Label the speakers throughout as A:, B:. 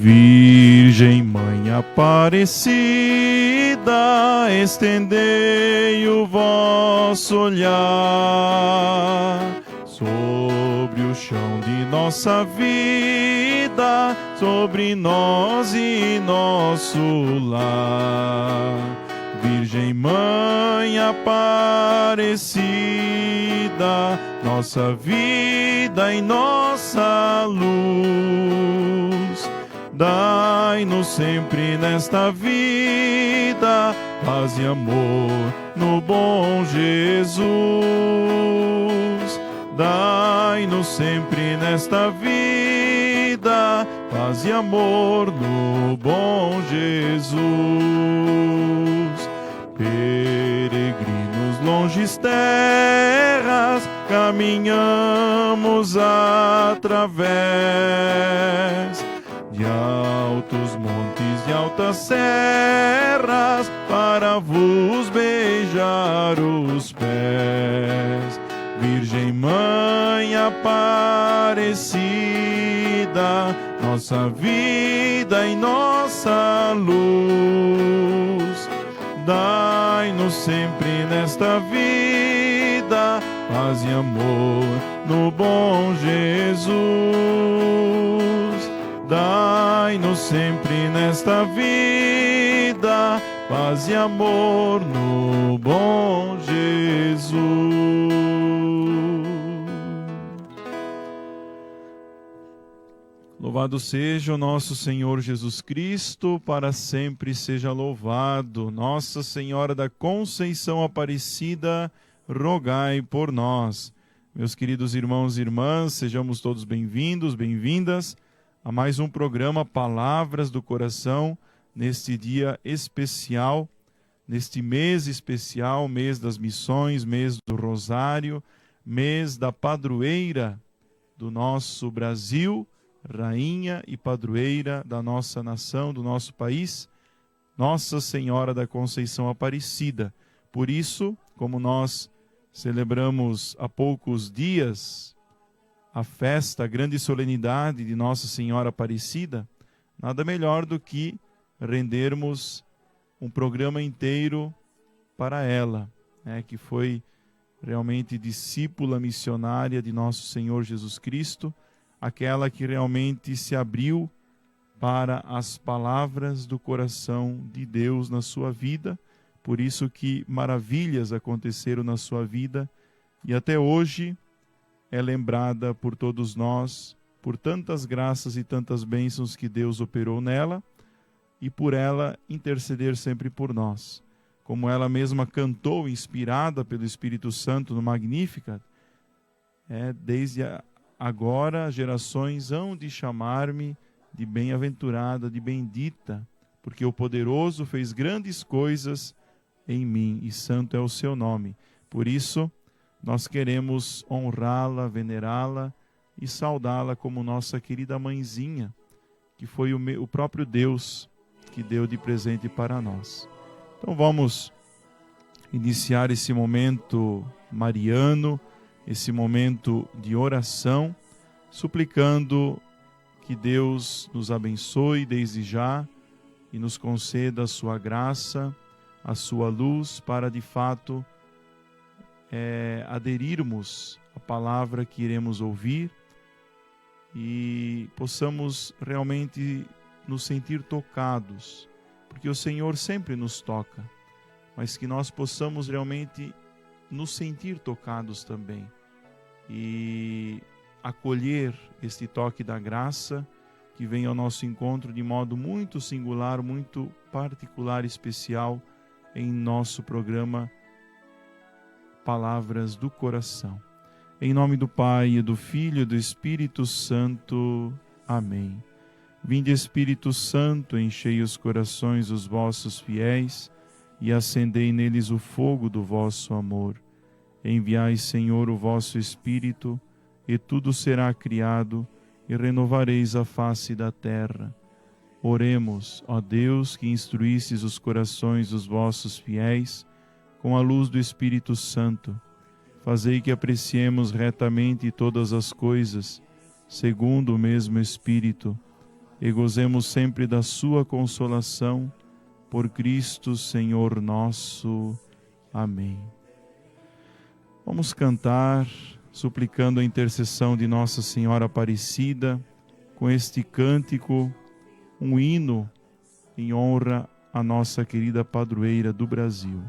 A: Virgem Mãe Aparecida, estendei o vosso olhar sobre o chão de nossa vida, sobre nós e nosso lar. Virgem Mãe Aparecida, nossa vida e nossa luz, dai-nos sempre nesta vida paz e amor no bom Jesus. Dai-nos sempre nesta vida paz e amor no bom Jesus. Peregrinos longes terras, caminhamos através de altos montes e altas serras para vos beijar os pés. Virgem Mãe Aparecida, nossa vida e nossa luz, dai-nos sempre nesta vida paz e amor no bom Jesus. Dai-nos sempre nesta vida paz e amor no bom Jesus. Louvado seja o nosso Senhor Jesus Cristo, para sempre seja louvado. Nossa Senhora da Conceição Aparecida, rogai por nós. Meus queridos irmãos e irmãs, sejamos todos bem-vindos, bem-vindas a mais um programa Palavras do Coração, neste dia especial, neste mês especial, mês das missões, mês do Rosário, mês da padroeira do nosso Brasil, rainha e padroeira da nossa nação, do nosso país, Nossa Senhora da Conceição Aparecida. Por isso, como nós celebramos há poucos dias a festa, a grande solenidade de Nossa Senhora Aparecida, nada melhor do que rendermos um programa inteiro para ela, que foi realmente discípula missionária de Nosso Senhor Jesus Cristo, aquela que realmente se abriu para as palavras do coração de Deus na sua vida, por isso que maravilhas aconteceram na sua vida, e até hoje é lembrada por todos nós, por tantas graças e tantas bênçãos que Deus operou nela, e por ela interceder sempre por nós. Como ela mesma cantou, inspirada pelo Espírito Santo no Magnificat, desde agora gerações hão de chamar-me de bem-aventurada, de bendita, porque o Poderoso fez grandes coisas em mim, e santo é o seu nome. Por isso, nós queremos honrá-la, venerá-la e saudá-la como nossa querida mãezinha, que foi o próprio Deus que deu de presente para nós. Então vamos iniciar esse momento mariano, esse momento de oração, suplicando que Deus nos abençoe desde já e nos conceda a sua graça, a sua luz, para de fato aderirmos à palavra que iremos ouvir e possamos realmente nos sentir tocados, porque o Senhor sempre nos toca, mas que nós possamos realmente nos sentir tocados também e acolher este toque da graça que vem ao nosso encontro de modo muito singular, muito particular e especial em nosso programa Palavras do Coração. Em nome do Pai, e do Filho e do Espírito Santo. Amém. Vinde, Espírito Santo, enchei os corações dos vossos fiéis e acendei neles o fogo do vosso amor. Enviai, Senhor, o vosso Espírito, e tudo será criado, e renovareis a face da terra. Oremos, ó Deus, que instruístes os corações dos vossos fiéis com a luz do Espírito Santo. Fazei que apreciemos retamente todas as coisas, segundo o mesmo Espírito, e gozemos sempre da sua consolação. Por Cristo, Senhor nosso. Amém. Vamos cantar, suplicando a intercessão de Nossa Senhora Aparecida, com este cântico, um hino em honra à nossa querida padroeira do Brasil.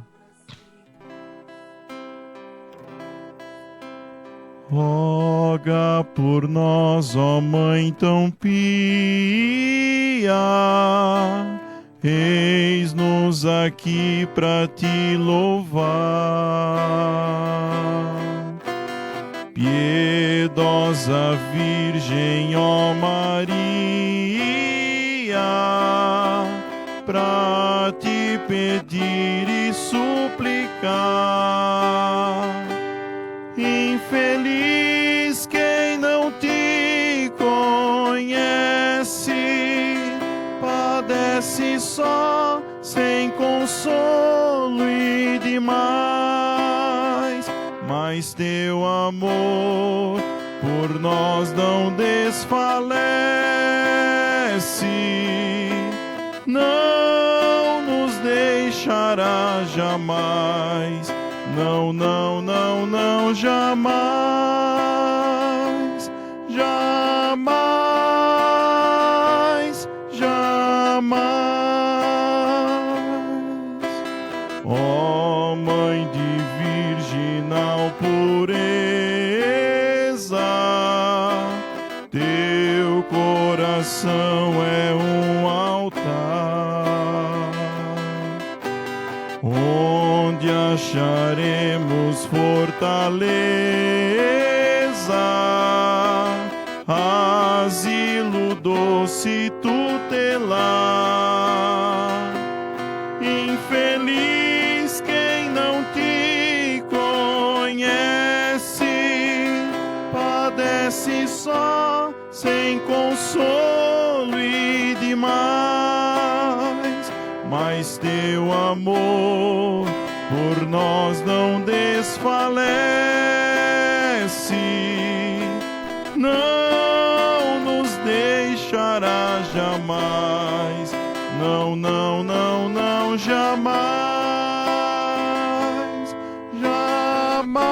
A: Roga por nós, ó Mãe tão pia, eis-nos aqui para te louvar. Piedosa Virgem, ó Maria, para te pedir e suplicar. Infeliz quem não te conhece, padece só, sem consolo e demais. Mas teu amor por nós não desfalece, não nos deixará jamais. Não, não, não, não, jamais, jamais, jamais. Ó Mãe de virginal pureza, teu coração é um altar, onde acharemos fortaleza, asilo doce tutelar. Infeliz quem não te conhece, padece só, sem consolo e demais. Mas teu amor por nós não desfalece, não nos deixará jamais. Não, não, não, não, jamais, jamais,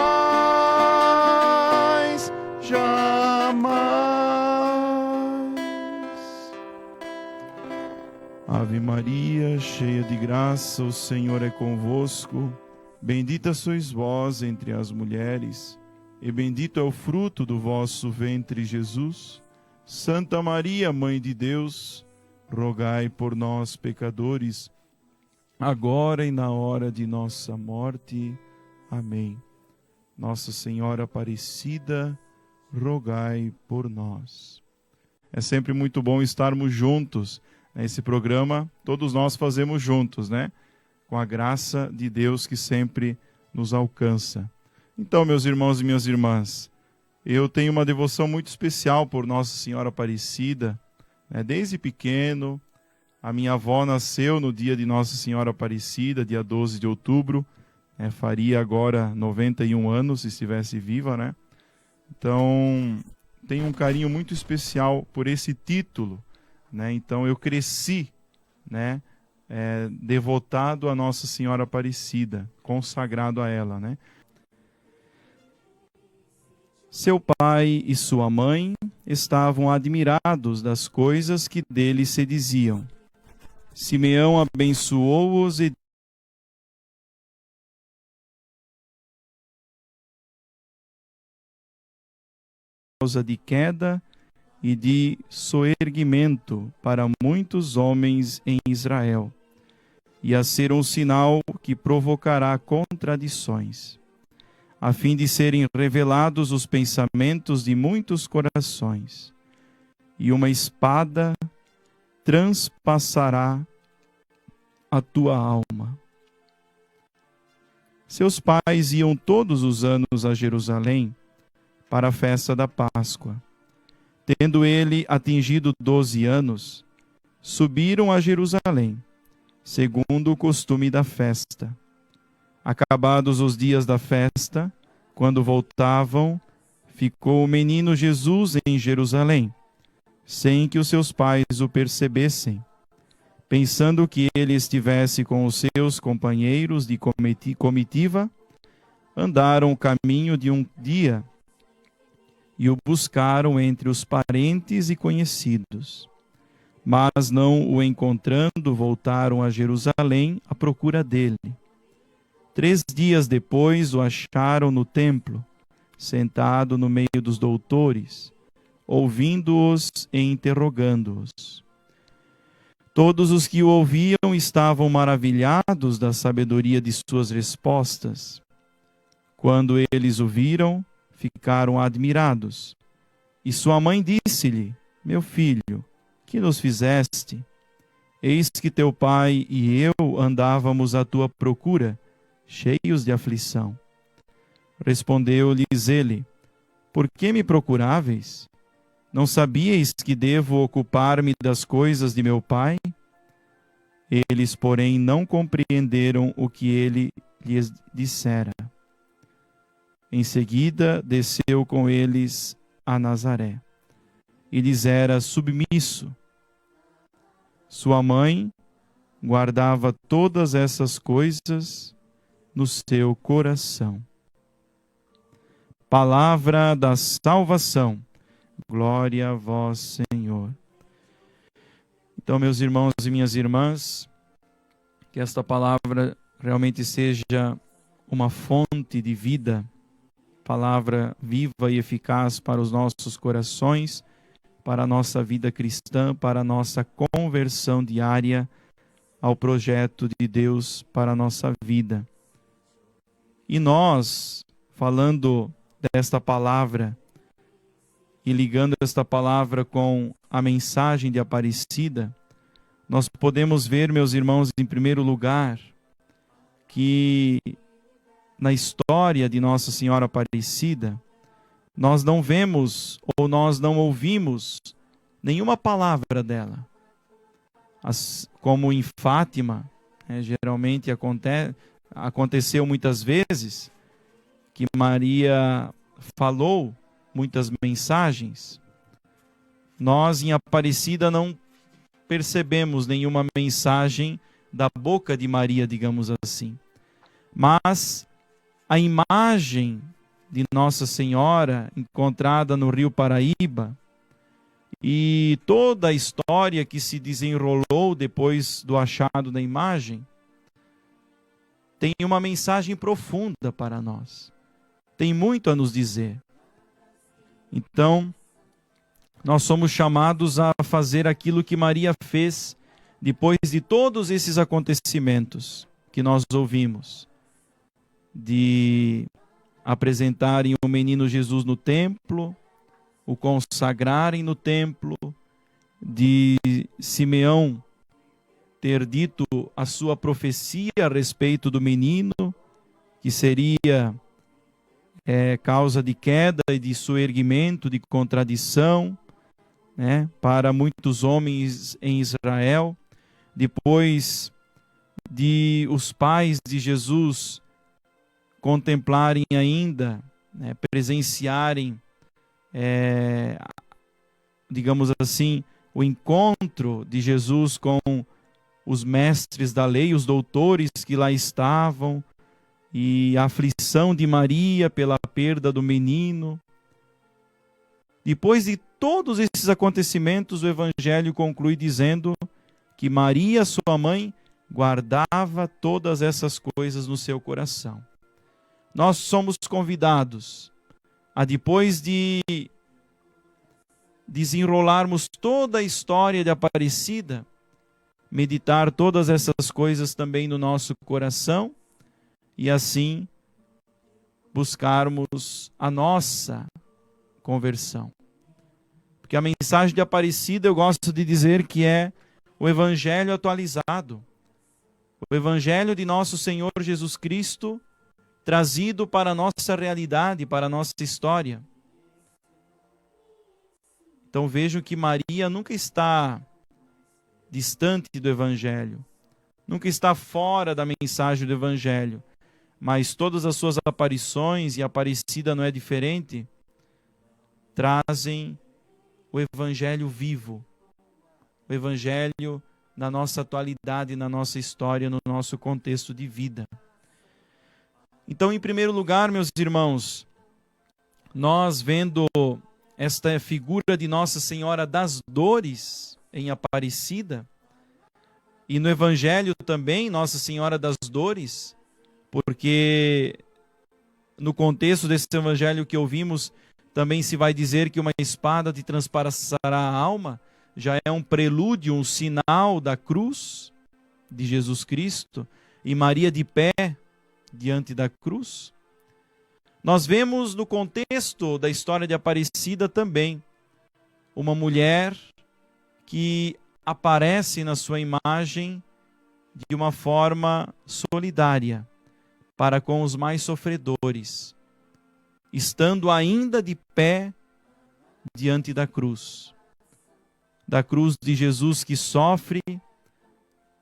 A: jamais. Ave Maria, cheia de graça, o Senhor é convosco. Bendita sois vós entre as mulheres, e bendito é o fruto do vosso ventre, Jesus. Santa Maria, Mãe de Deus, rogai por nós, pecadores, agora e na hora de nossa morte. Amém. Nossa Senhora Aparecida, rogai por nós. É sempre muito bom estarmos juntos. Esse programa todos nós fazemos juntos, né? Com a graça de Deus que sempre nos alcança. Então, meus irmãos e minhas irmãs, eu tenho uma devoção muito especial por Nossa Senhora Aparecida. Desde pequeno, a minha avó nasceu no dia de Nossa Senhora Aparecida, dia 12 de outubro. Faria agora 91 anos, se estivesse viva, né? Então, tenho um carinho muito especial por esse título, né? Então eu cresci, né, devotado a Nossa Senhora Aparecida, consagrado a ela, né? Seu pai e sua mãe estavam admirados das coisas que dele se diziam. Simeão abençoou-os e causa de queda e de soerguimento para muitos homens em Israel, e a ser um sinal que provocará contradições, a fim de serem revelados os pensamentos de muitos corações, e uma espada transpassará a tua alma. Seus pais iam todos os anos a Jerusalém para a festa da Páscoa. Tendo ele atingido 12 anos, subiram a Jerusalém, segundo o costume da festa. Acabados os dias da festa, quando voltavam, ficou o menino Jesus em Jerusalém, sem que os seus pais o percebessem. Pensando que ele estivesse com os seus companheiros de comitiva, andaram o caminho de um dia e o buscaram entre os parentes e conhecidos. Mas não o encontrando, voltaram a Jerusalém à procura dele. 3 dias depois o acharam no templo, sentado no meio dos doutores, ouvindo-os e interrogando-os. Todos os que o ouviam estavam maravilhados da sabedoria de suas respostas. Quando eles o viram, ficaram admirados. E sua mãe disse-lhe: Meu filho, que nos fizeste? Eis que teu pai e eu andávamos à tua procura, cheios de aflição. Respondeu-lhes ele: Por que me procuráveis? Não sabíeis que devo ocupar-me das coisas de meu pai? Eles, porém, não compreenderam o que ele lhes dissera. Em seguida, desceu com eles a Nazaré, e lhes era submisso. Sua mãe guardava todas essas coisas no seu coração. Palavra da salvação. Glória a vós, Senhor. Então, meus irmãos e minhas irmãs, que esta palavra realmente seja uma fonte de vida, palavra viva e eficaz para os nossos corações, para a nossa vida cristã, para a nossa conversão diária ao projeto de Deus para a nossa vida. E nós, falando desta palavra, e ligando esta palavra com a mensagem de Aparecida, nós podemos ver, meus irmãos, em primeiro lugar, que na história de Nossa Senhora Aparecida, nós não vemos ou nós não ouvimos nenhuma palavra dela. Como em Fátima, geralmente aconteceu muitas vezes que Maria falou muitas mensagens. Nós em Aparecida não percebemos nenhuma mensagem da boca de Maria, digamos assim. Mas a imagem de Nossa Senhora encontrada no Rio Paraíba e toda a história que se desenrolou depois do achado da imagem tem uma mensagem profunda para nós. Tem muito a nos dizer. Então, nós somos chamados a fazer aquilo que Maria fez depois de todos esses acontecimentos que nós ouvimos, de apresentarem o menino Jesus no templo, o consagrarem no templo, de Simeão ter dito a sua profecia a respeito do menino, que seria causa de queda e de soerguimento, de contradição, para muitos homens em Israel. Depois de os pais de Jesus contemplarem ainda, presenciarem, digamos assim, o encontro de Jesus com os mestres da lei, os doutores que lá estavam, e a aflição de Maria pela perda do menino. Depois de todos esses acontecimentos, o Evangelho conclui dizendo que Maria, sua mãe, guardava todas essas coisas no seu coração. Nós somos convidados a, depois de desenrolarmos toda a história de Aparecida, meditar todas essas coisas também no nosso coração e assim buscarmos a nossa conversão. Porque a mensagem de Aparecida, eu gosto de dizer que é o Evangelho atualizado. O Evangelho de nosso Senhor Jesus Cristo trazido para a nossa realidade, para a nossa história. Então vejam que Maria nunca está distante do Evangelho, nunca está fora da mensagem do Evangelho, mas todas as suas aparições, e a Aparecida não é diferente, trazem o Evangelho vivo, o Evangelho na nossa atualidade, na nossa história, no nosso contexto de vida. Então, em primeiro lugar, meus irmãos, nós vendo esta figura de Nossa Senhora das Dores em Aparecida, e no Evangelho também, Nossa Senhora das Dores, porque no contexto desse Evangelho que ouvimos, também se vai dizer que uma espada te transpassará a alma, já é um prelúdio, um sinal da cruz de Jesus Cristo, e Maria de pé diante da cruz. Nós vemos no contexto da história de Aparecida também uma mulher que aparece na sua imagem de uma forma solidária para com os mais sofredores, estando ainda de pé diante da cruz de Jesus, que sofre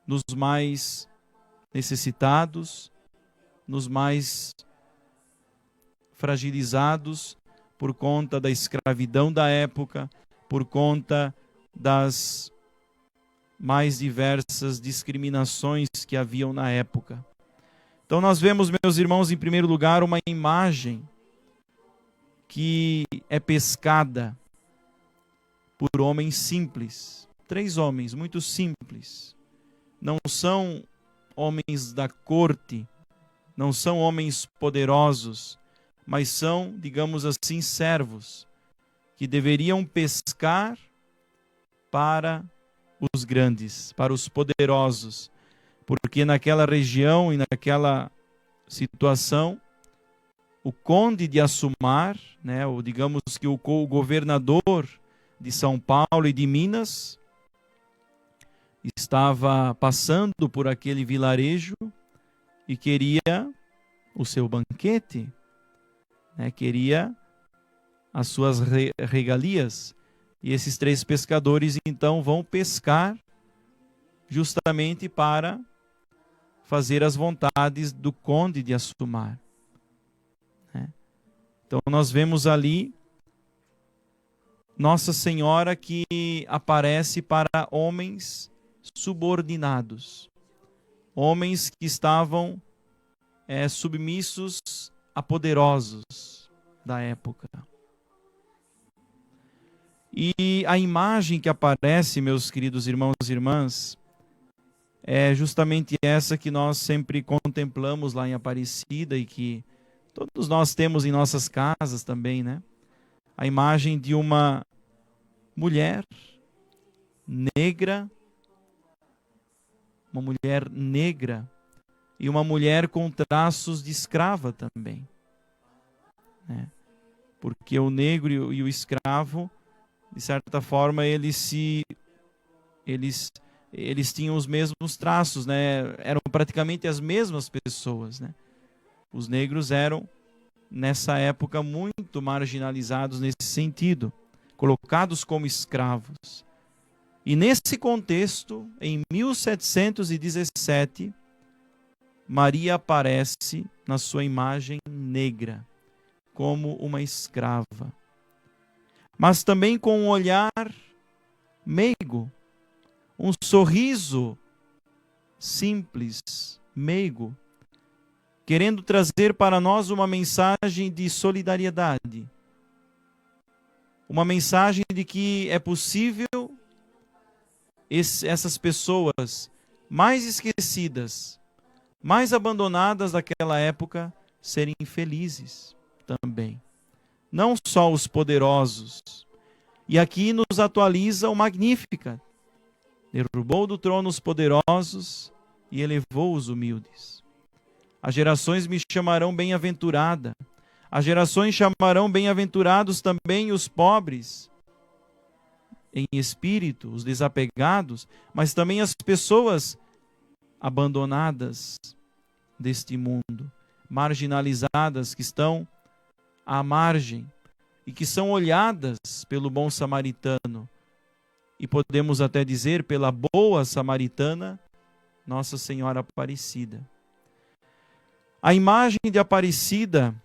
A: nos mais necessitados, nos mais fragilizados por conta da escravidão da época, por conta das mais diversas discriminações que haviam na época. Então nós vemos, meus irmãos, em primeiro lugar, uma imagem que é pescada por homens simples. 3 homens muito simples. Não são homens da corte, não são homens poderosos, mas são, digamos assim, servos que deveriam pescar para os grandes, para os poderosos, porque naquela região e naquela situação, o conde de Assumar, né, digamos que o governador de São Paulo e de Minas, estava passando por aquele vilarejo e queria o seu banquete, né, queria as suas regalias. E esses 3 pescadores então vão pescar justamente para fazer as vontades do conde de Assumar. Então nós vemos ali Nossa Senhora que aparece para homens subordinados, homens que estavam submissos a poderosos da época. E a imagem que aparece, meus queridos irmãos e irmãs, é justamente essa que nós sempre contemplamos lá em Aparecida e que todos nós temos em nossas casas também, né? A imagem de uma mulher negra, e uma mulher com traços de escrava também, né? Porque o negro e o escravo, de certa forma, eles tinham os mesmos traços, né? Eram praticamente as mesmas pessoas, né? Os negros eram, nessa época, muito marginalizados nesse sentido, colocados como escravos. E nesse contexto, em 1717, Maria aparece na sua imagem negra, como uma escrava, mas também com um olhar meigo, um sorriso simples, meigo, querendo trazer para nós uma mensagem de solidariedade, uma mensagem de que é possível essas pessoas mais esquecidas, mais abandonadas daquela época, serem felizes também. Não só os poderosos. E aqui nos atualiza o Magníficat. Derrubou do trono os poderosos e elevou os humildes. As gerações me chamarão bem-aventurada. As gerações chamarão bem-aventurados também os pobres em espírito, os desapegados, mas também as pessoas abandonadas deste mundo, marginalizadas, que estão à margem e que são olhadas pelo bom samaritano. E podemos até dizer pela boa samaritana, Nossa Senhora Aparecida. A imagem de Aparecida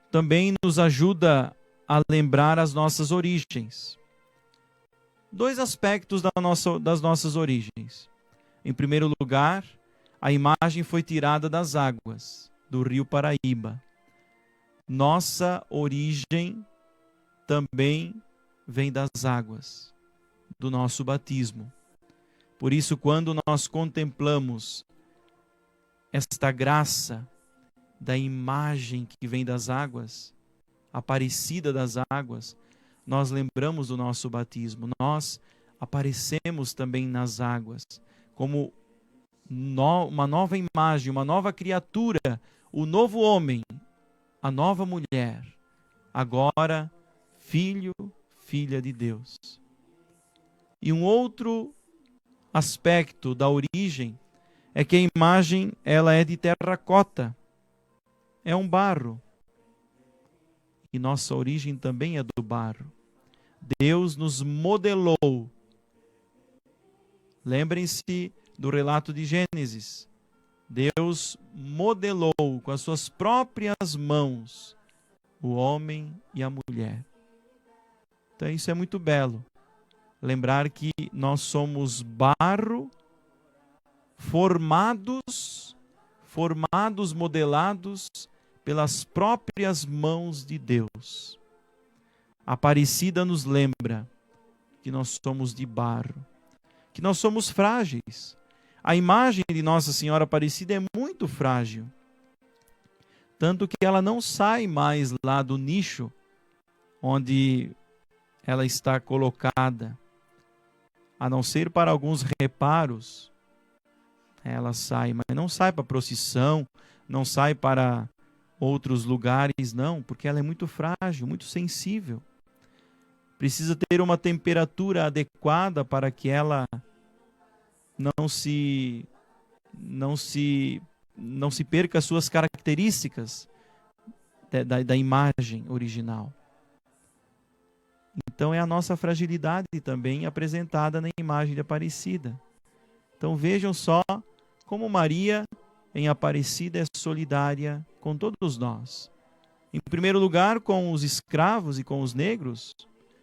A: também nos ajuda a lembrar as nossas origens. dois aspectos das nossas origens. Em primeiro lugar, a imagem foi tirada das águas do rio Paraíba. Nossa origem também vem das águas, do nosso batismo. Por isso, quando nós contemplamos esta graça da imagem que vem das águas, Aparecida das águas, nós lembramos do nosso batismo. Nós aparecemos também nas águas, como uma nova imagem, uma nova criatura, o novo homem, a nova mulher, agora filho, filha de Deus. E um outro aspecto da origem é que a imagem ela é de terracota, é um barro. E nossa origem também é do barro. Deus nos modelou. Lembrem-se do relato de Gênesis. Deus modelou com as suas próprias mãos o homem e a mulher. Então isso é muito belo. Lembrar que nós somos barro, formados, modelados pelas próprias mãos de Deus. Aparecida nos lembra que nós somos de barro, que nós somos frágeis. A imagem de Nossa Senhora Aparecida é muito frágil, tanto que ela não sai mais lá do nicho onde ela está colocada, a não ser para alguns reparos. Ela sai, mas não sai para procissão, não sai para outros lugares, não, porque ela é muito frágil, muito sensível. Precisa ter uma temperatura adequada para que ela não se perca as suas características da imagem original. Então é a nossa fragilidade também apresentada na imagem de Aparecida. Então vejam só como Maria em Aparecida é solidária com todos nós. Em primeiro lugar, com os escravos e com os negros,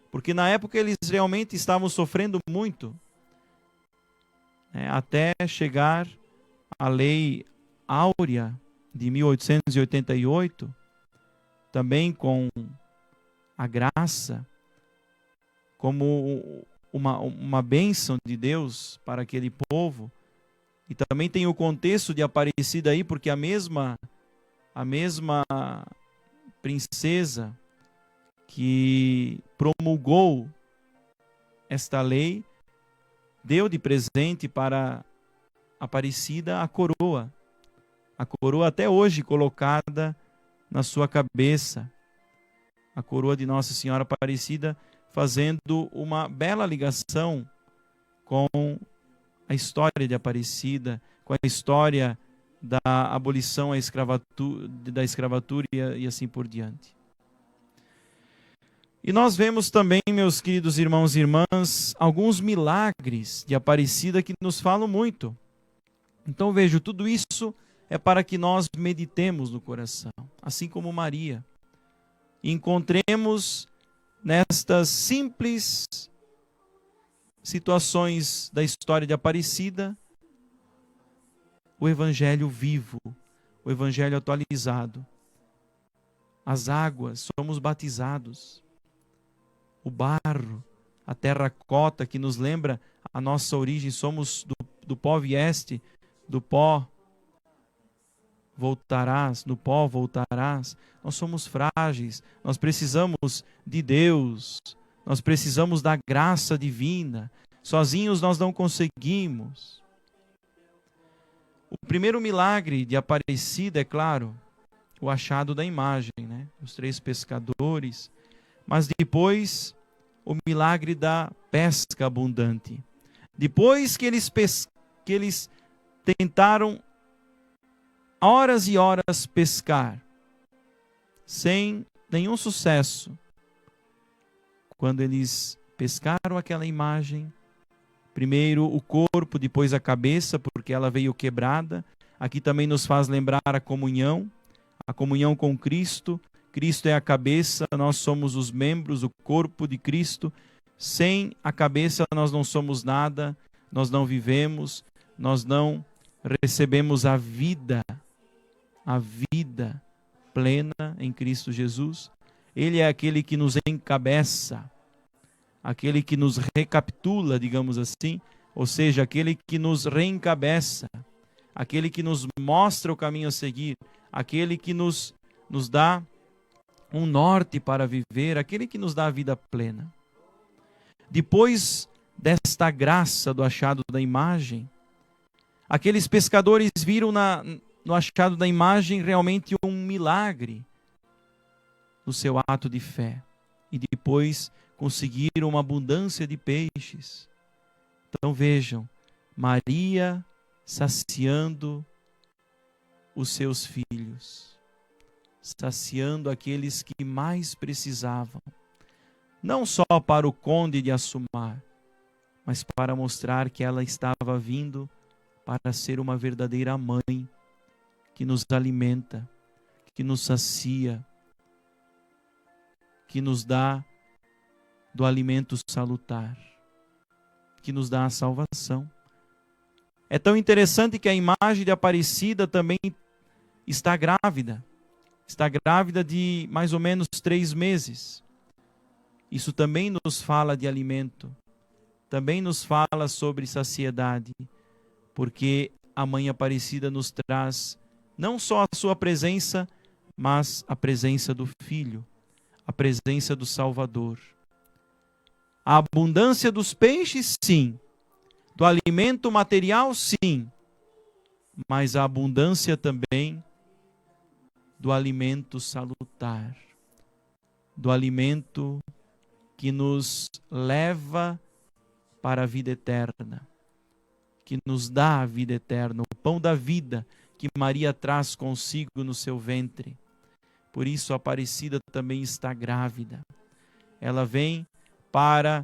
A: porque na época eles realmente estavam sofrendo muito, até chegar a Lei Áurea de 1888, também com a graça, como uma bênção de Deus para aquele povo. E também tem o contexto de Aparecida aí, porque a mesma princesa que promulgou esta lei deu de presente para Aparecida a coroa. A coroa até hoje colocada na sua cabeça. A coroa de Nossa Senhora Aparecida, fazendo uma bela ligação com a história de Aparecida, com a história da abolição da escravatura e assim por diante. E nós vemos também, meus queridos irmãos e irmãs, alguns milagres de Aparecida que nos falam muito. Então vejo, tudo isso é para que nós meditemos no coração, assim como Maria. E encontremos nestas simples situações da história de Aparecida o Evangelho vivo, o Evangelho atualizado. As águas, somos batizados. O barro, a terracota que nos lembra a nossa origem, somos do pó vieste, do pó voltarás, no pó voltarás. Nós somos frágeis, nós precisamos de Deus, nós precisamos da graça divina. Sozinhos nós não conseguimos. O primeiro milagre de Aparecida, é claro, o achado da imagem, Os 3 pescadores. Mas depois, o milagre da pesca abundante. Depois que eles tentaram horas e horas pescar, sem nenhum sucesso. Quando eles pescaram aquela imagem, primeiro o corpo, depois a cabeça, porque ela veio quebrada. Aqui também nos faz lembrar a comunhão com Cristo. Cristo é a cabeça, nós somos os membros, o corpo de Cristo. Sem a cabeça nós não somos nada, nós não vivemos, nós não recebemos a vida plena em Cristo Jesus. Ele é aquele que nos encabeça, aquele que nos recapitula, digamos assim, ou seja, aquele que nos reencabeça, aquele que nos mostra o caminho a seguir, aquele que nos dá um norte para viver, aquele que nos dá a vida plena. Depois desta graça do achado da imagem, aqueles pescadores viram no achado da imagem realmente um milagre no seu ato de fé. E depois conseguiram uma abundância de peixes. Então vejam, Maria saciando os seus filhos, saciando aqueles que mais precisavam, não só para o conde de Assumar, mas para mostrar que ela estava vindo para ser uma verdadeira mãe, que nos alimenta, que nos sacia, que nos dá do alimento salutar, que nos dá a salvação. É tão interessante que a imagem de Aparecida também está grávida de mais ou menos 3 meses. Isso também nos fala de alimento, também nos fala sobre saciedade, porque a Mãe Aparecida nos traz não só a sua presença, mas a presença do Filho, a presença do Salvador. A abundância dos peixes, sim. Do alimento material, sim. Mas a abundância também do alimento salutar, do alimento que nos leva para a vida eterna, que nos dá a vida eterna, o pão da vida que Maria traz consigo no seu ventre. Por isso a Aparecida também está grávida. Ela vem para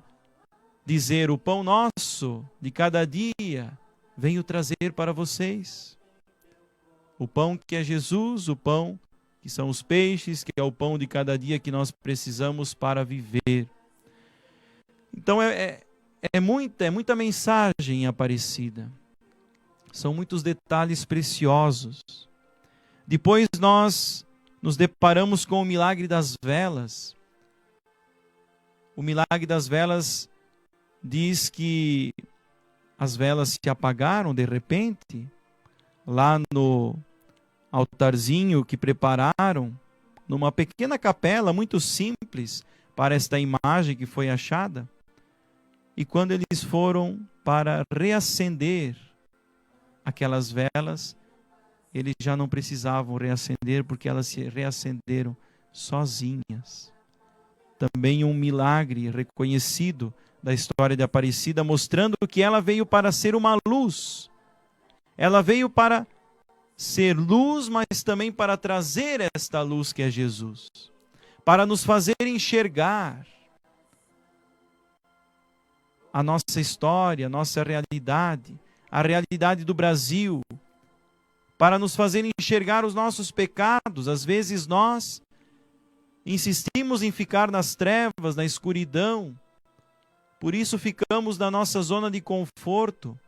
A: dizer: o pão nosso de cada dia venho trazer para vocês. O pão que é Jesus, o pão que são os peixes, que é o pão de cada dia que nós precisamos para viver. Então é muita mensagem Aparecida. São muitos detalhes preciosos. Depois nós nos deparamos com o milagre das velas. O milagre das velas diz que as velas se apagaram de repente, lá no altarzinho que prepararam, numa pequena capela muito simples para esta imagem que foi achada. E quando eles foram para reacender aquelas velas, eles já não precisavam reacender, porque elas se reacenderam sozinhas. Também um milagre reconhecido da história de Aparecida, mostrando que ela veio para ser uma luz. Ela veio para ser luz, mas também para trazer esta luz que é Jesus, para nos fazer enxergar a nossa história, a nossa realidade, a realidade do Brasil, para nos fazer enxergar os nossos pecados. Às vezes nós insistimos em ficar nas trevas, na escuridão, por isso ficamos na nossa zona de conforto,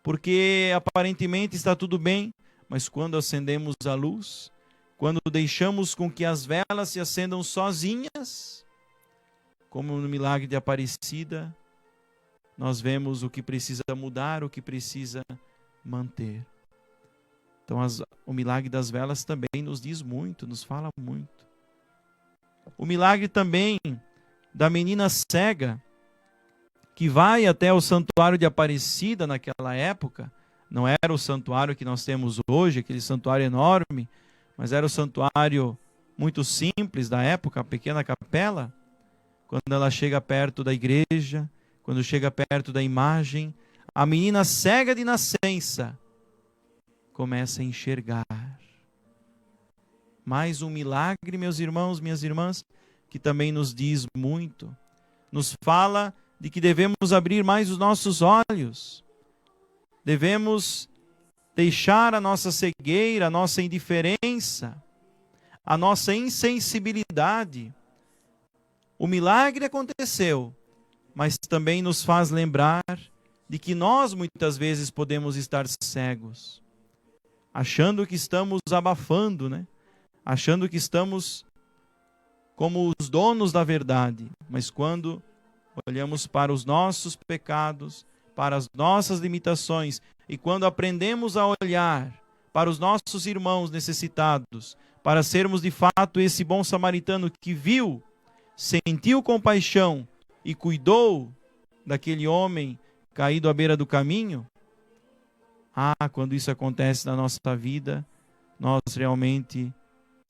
A: porque aparentemente está tudo bem, mas quando acendemos a luz, quando deixamos com que as velas se acendam sozinhas, como no milagre de Aparecida, nós vemos o que precisa mudar, o que precisa manter. Então o milagre das velas também nos diz muito, nos fala muito. O milagre também da menina cega, que vai até o santuário de Aparecida naquela época. Não era o santuário que nós temos hoje, aquele santuário enorme, mas era o santuário muito simples da época, a pequena capela. Quando ela chega perto da igreja, quando chega perto da imagem, a menina cega de nascença começa a enxergar. Mais um milagre, meus irmãos, minhas irmãs, que também nos diz muito. Nos fala de que devemos abrir mais os nossos olhos. Devemos deixar a nossa cegueira, a nossa indiferença, a nossa insensibilidade. O milagre aconteceu, mas também nos faz lembrar de que nós muitas vezes podemos estar cegos, achando que estamos abafando, né? Achando que estamos como os donos da verdade, mas quando olhamos para os nossos pecados, para as nossas limitações, e quando aprendemos a olhar para os nossos irmãos necessitados, para sermos de fato esse bom samaritano que viu, sentiu compaixão e cuidou daquele homem caído à beira do caminho, quando isso acontece na nossa vida, nós realmente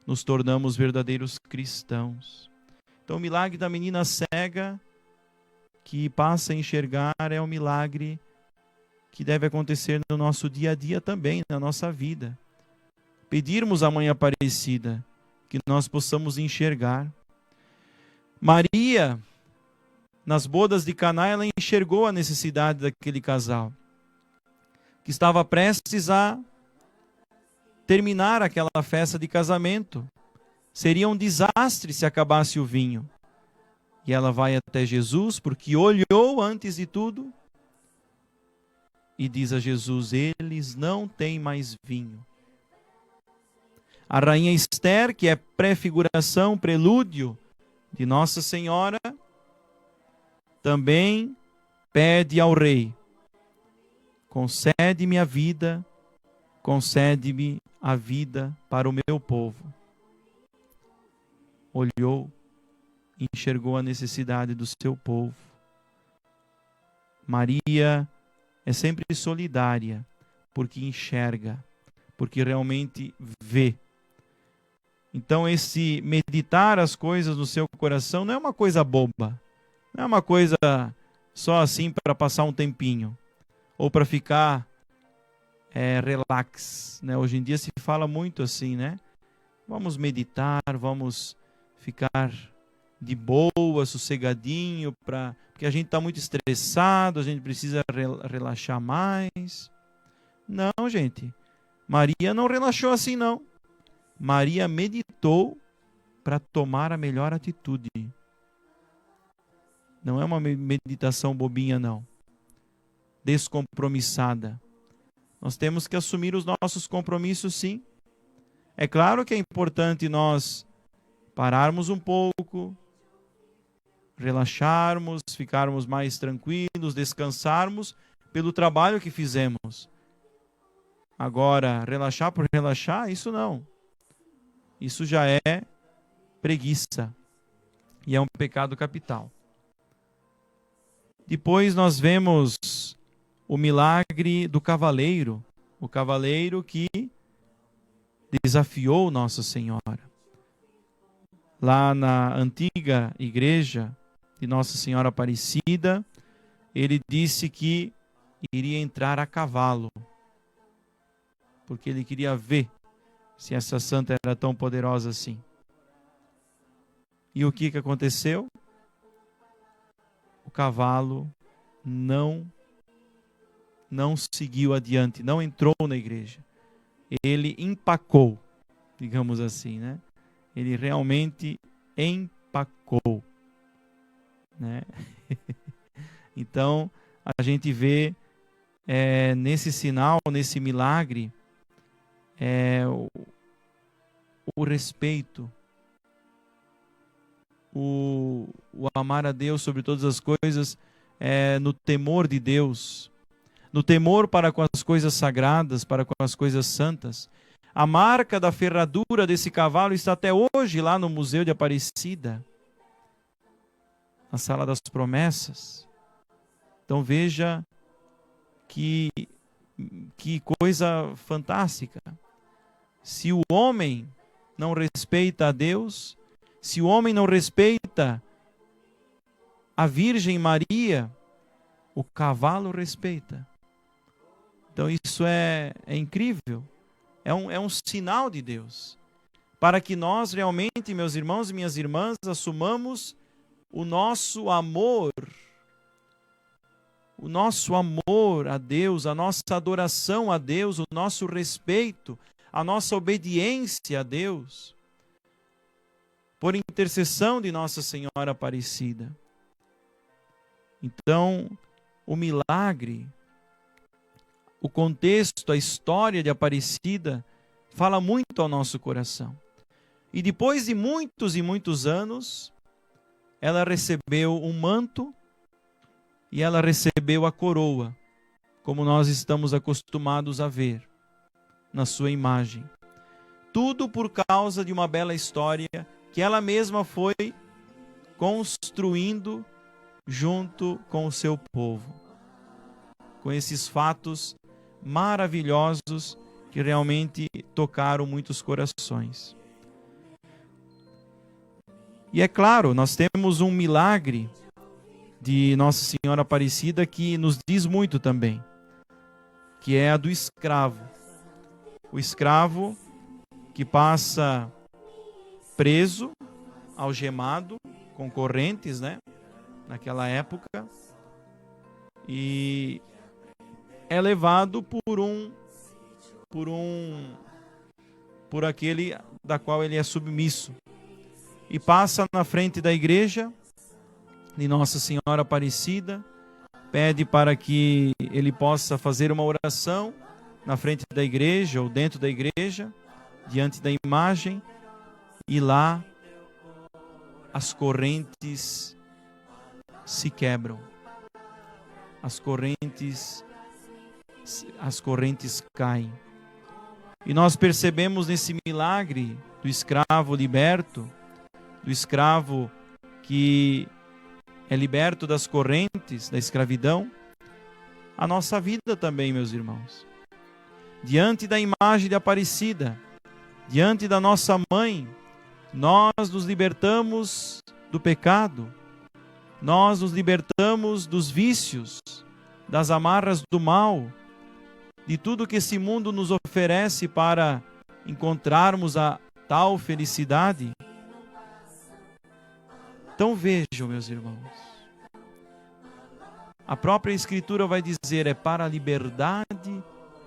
A: nos tornamos verdadeiros cristãos. Então o milagre da menina cega que passa a enxergar é um milagre que deve acontecer no nosso dia a dia também, na nossa vida. Pedirmos à Mãe Aparecida que nós possamos enxergar. Maria, nas bodas de Caná, ela enxergou a necessidade daquele casal, que estava prestes a terminar aquela festa de casamento. Seria um desastre se acabasse o vinho. E ela vai até Jesus, porque olhou antes de tudo, e diz a Jesus: eles não têm mais vinho. A rainha Esther, que é prefiguração, prelúdio de Nossa Senhora, também pede ao rei: concede-me a vida, concede-me a vida para o meu povo. Olhou, enxergou a necessidade do seu povo. Maria é sempre solidária, porque enxerga, porque realmente vê. Então esse meditar as coisas no seu coração não é uma coisa boba, não é uma coisa só assim para passar um tempinho, ou para ficar relax, né? Hoje em dia se fala muito assim, né? Vamos meditar, vamos ficar de boa, sossegadinho, porque a gente está muito estressado, a gente precisa relaxar mais. Não, gente. Maria não relaxou assim, não. Maria meditou para tomar a melhor atitude. Não é uma meditação bobinha, não. Descompromissada. Nós temos que assumir os nossos compromissos, sim. É claro que é importante nós pararmos um pouco, relaxarmos, ficarmos mais tranquilos, descansarmos pelo trabalho que fizemos. Agora, relaxar por relaxar, isso não. Isso já é preguiça e é um pecado capital. Depois nós vemos o milagre do cavaleiro, o cavaleiro que desafiou Nossa Senhora. Lá na antiga igreja de Nossa Senhora Aparecida, ele disse que iria entrar a cavalo, porque ele queria ver se essa santa era tão poderosa assim. E o que aconteceu? O cavalo não seguiu adiante, não entrou na igreja. Ele empacou, digamos assim, né? Ele realmente empacou, né? Então, a gente vê nesse sinal, nesse milagre, o respeito, o amar a Deus sobre todas as coisas, no temor de Deus, no temor para com as coisas sagradas, para com as coisas santas. A marca da ferradura desse cavalo está até hoje lá no Museu de Aparecida, na Sala das Promessas. Então veja que coisa fantástica. Se o homem não respeita a Deus, se o homem não respeita a Virgem Maria, o cavalo respeita. Então isso é incrível. É um sinal de Deus. Para que nós realmente, meus irmãos e minhas irmãs, assumamos o nosso amor a Deus, a nossa adoração a Deus, o nosso respeito, a nossa obediência a Deus, por intercessão de Nossa Senhora Aparecida. Então, o milagre, o contexto, a história de Aparecida fala muito ao nosso coração. E depois de muitos e muitos anos, ela recebeu um manto e ela recebeu a coroa, como nós estamos acostumados a ver na sua imagem. Tudo por causa de uma bela história que ela mesma foi construindo junto com o seu povo, com esses fatos maravilhosos que realmente tocaram muitos corações. E é claro, nós temos um milagre de Nossa Senhora Aparecida que nos diz muito também, que é a do escravo. O escravo que passa preso, algemado, com correntes, né? Naquela época, e é levado por aquele da qual ele é submisso, e passa na frente da igreja de Nossa Senhora Aparecida, pede para que ele possa fazer uma oração na frente da igreja ou dentro da igreja, diante da imagem, e lá as correntes se quebram. As correntes caem. E nós percebemos nesse milagre do escravo liberto, do escravo que é liberto das correntes da escravidão, a nossa vida também, meus irmãos. Diante da imagem de Aparecida, diante da nossa mãe, nós nos libertamos do pecado, nós nos libertamos dos vícios, das amarras do mal, de tudo que esse mundo nos oferece para encontrarmos a tal felicidade. Então vejam, meus irmãos, a própria Escritura vai dizer, é para a liberdade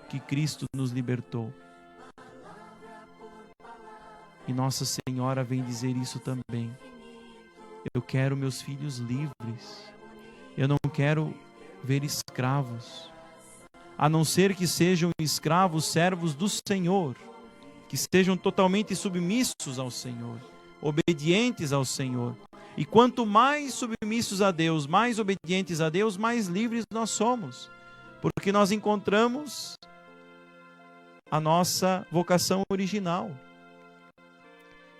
A: que Cristo nos libertou. E Nossa Senhora vem dizer isso também. Eu quero meus filhos livres. Eu não quero ver escravos. A não ser que sejam escravos, servos do Senhor. Que sejam totalmente submissos ao Senhor. Obedientes ao Senhor. E quanto mais submissos a Deus, mais obedientes a Deus, mais livres nós somos. Porque nós encontramos a nossa vocação original.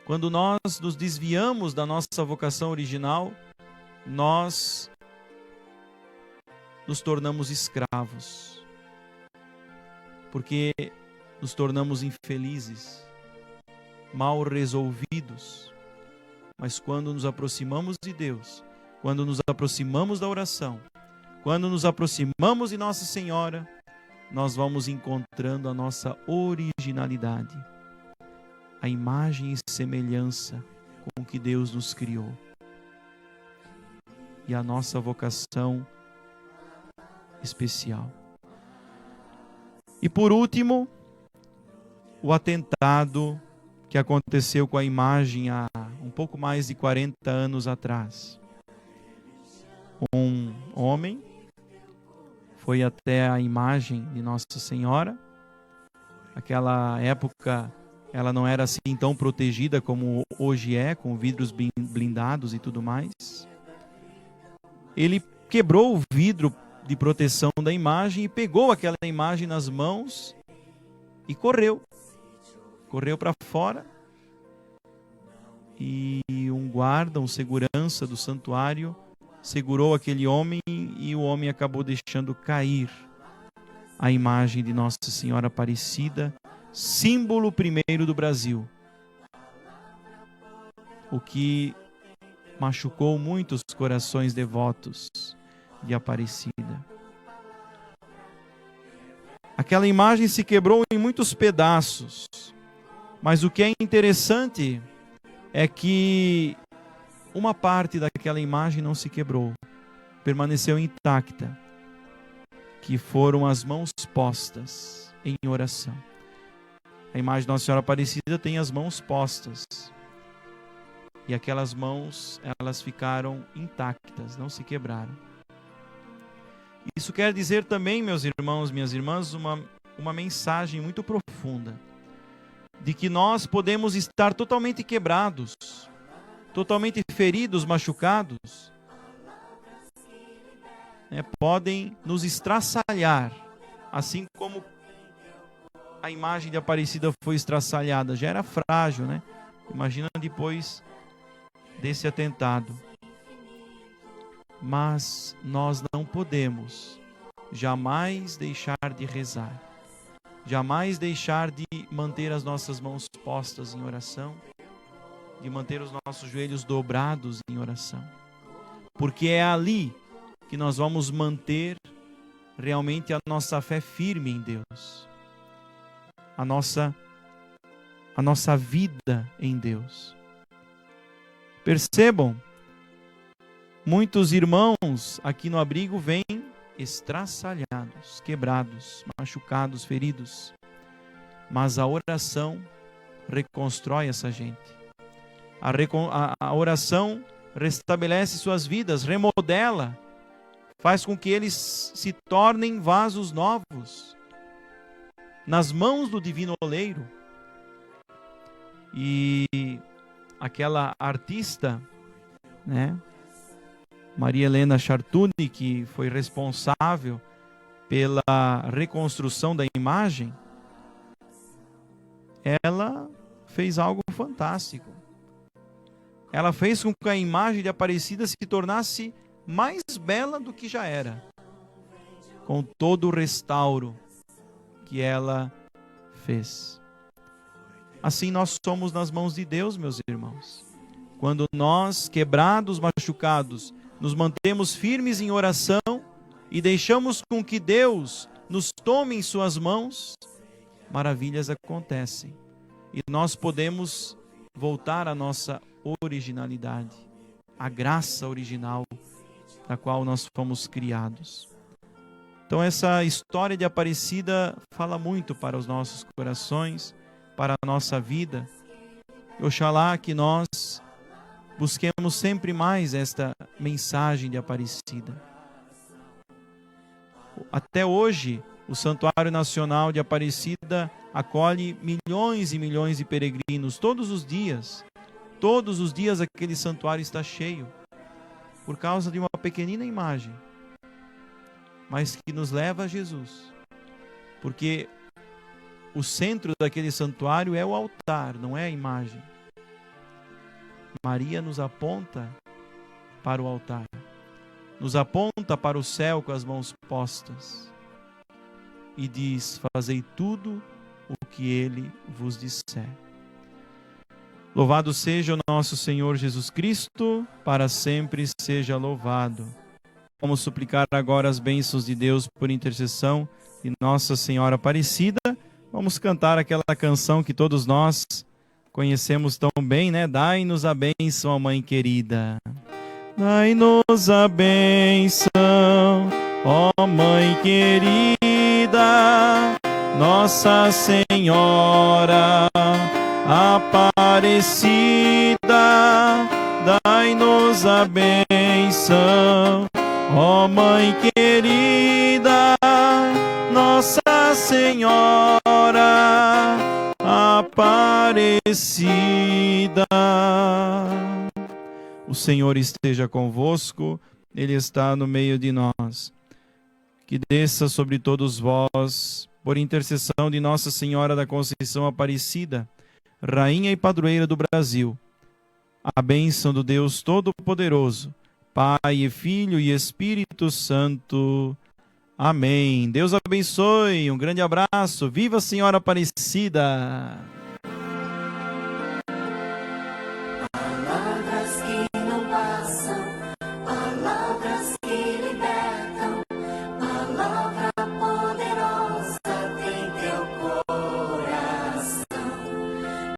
A: Quando nós nos desviamos da nossa vocação original, nós nos tornamos escravos. Porque nos tornamos infelizes, mal resolvidos. Mas quando nos aproximamos de Deus, quando nos aproximamos da oração, quando nos aproximamos de Nossa Senhora, nós vamos encontrando a nossa originalidade, a imagem e semelhança com que Deus nos criou. E a nossa vocação especial. E por último, o atentado que aconteceu com a imagem há um pouco mais de 40 anos atrás. Um homem foi até a imagem de Nossa Senhora. Aquela época ela não era assim tão protegida como hoje é, com vidros blindados e tudo mais. Ele quebrou o vidro de proteção da imagem e pegou aquela imagem nas mãos e correu. Correu para fora e um guarda, um segurança do santuário segurou aquele homem e o homem acabou deixando cair a imagem de Nossa Senhora Aparecida, símbolo primeiro do Brasil. O que machucou muitos corações devotos de Aparecida. Aquela imagem se quebrou em muitos pedaços, mas o que é interessante é que uma parte daquela imagem não se quebrou, permaneceu intacta, que foram as mãos postas em oração. A imagem de Nossa Senhora Aparecida tem as mãos postas. E aquelas mãos, elas ficaram intactas, não se quebraram. Isso quer dizer também, meus irmãos, minhas irmãs, uma mensagem muito profunda, de que nós podemos estar totalmente quebrados, totalmente feridos, machucados, podem nos estraçalhar, assim como a imagem de Aparecida foi estraçalhada, já era frágil, né? Imagina depois desse atentado. Mas nós não podemos jamais deixar de rezar, jamais deixar de manter as nossas mãos postas em oração, de manter os nossos joelhos dobrados em oração, porque é ali que nós vamos manter realmente a nossa fé firme em Deus, a nossa vida em Deus. Percebam, muitos irmãos aqui no abrigo vêm estraçalhados, quebrados, machucados, feridos, mas a oração reconstrói essa gente. A oração restabelece suas vidas, remodela, faz com que eles se tornem vasos novos nas mãos do divino oleiro. E aquela artista, né, Maria Helena Chartuni, que foi responsável pela reconstrução da imagem, ela fez algo fantástico. Ela fez com que a imagem de Aparecida se tornasse mais bela do que já era, com todo o restauro que ela fez. Assim nós somos nas mãos de Deus, meus irmãos. Quando nós, quebrados, machucados, nos mantemos firmes em oração e deixamos com que Deus nos tome em suas mãos, maravilhas acontecem. E nós podemos voltar à nossa originalidade, à graça original da qual nós fomos criados. Então essa história de Aparecida fala muito para os nossos corações, para a nossa vida. Oxalá que nós busquemos sempre mais esta mensagem de Aparecida. Até hoje, o Santuário Nacional de Aparecida acolhe milhões e milhões de peregrinos todos os dias. Todos os dias aquele santuário está cheio, por causa de uma pequenina imagem, mas que nos leva a Jesus. Porque o centro daquele santuário é o altar, não é a imagem. Maria nos aponta para o altar, nos aponta para o céu com as mãos postas e diz: fazei tudo o que Ele vos disser. Louvado seja o nosso Senhor Jesus Cristo, para sempre seja louvado. Vamos suplicar agora as bênçãos de Deus por intercessão de Nossa Senhora Aparecida. Vamos cantar aquela canção que todos nós conhecemos tão bem, né? Dai-nos a bênção, ó Mãe querida. Dai-nos a bênção, ó Mãe querida, Nossa Senhora Aparecida. Dai-nos a bênção, ó Mãe querida, Nossa Senhora Aparecida. O Senhor esteja convosco, Ele está no meio de nós. Que desça sobre todos vós, por intercessão de Nossa Senhora da Conceição Aparecida, Rainha e Padroeira do Brasil, a bênção do Deus Todo-Poderoso, Pai e Filho e Espírito Santo. Amém. Deus abençoe, um grande abraço. Viva a Senhora Aparecida!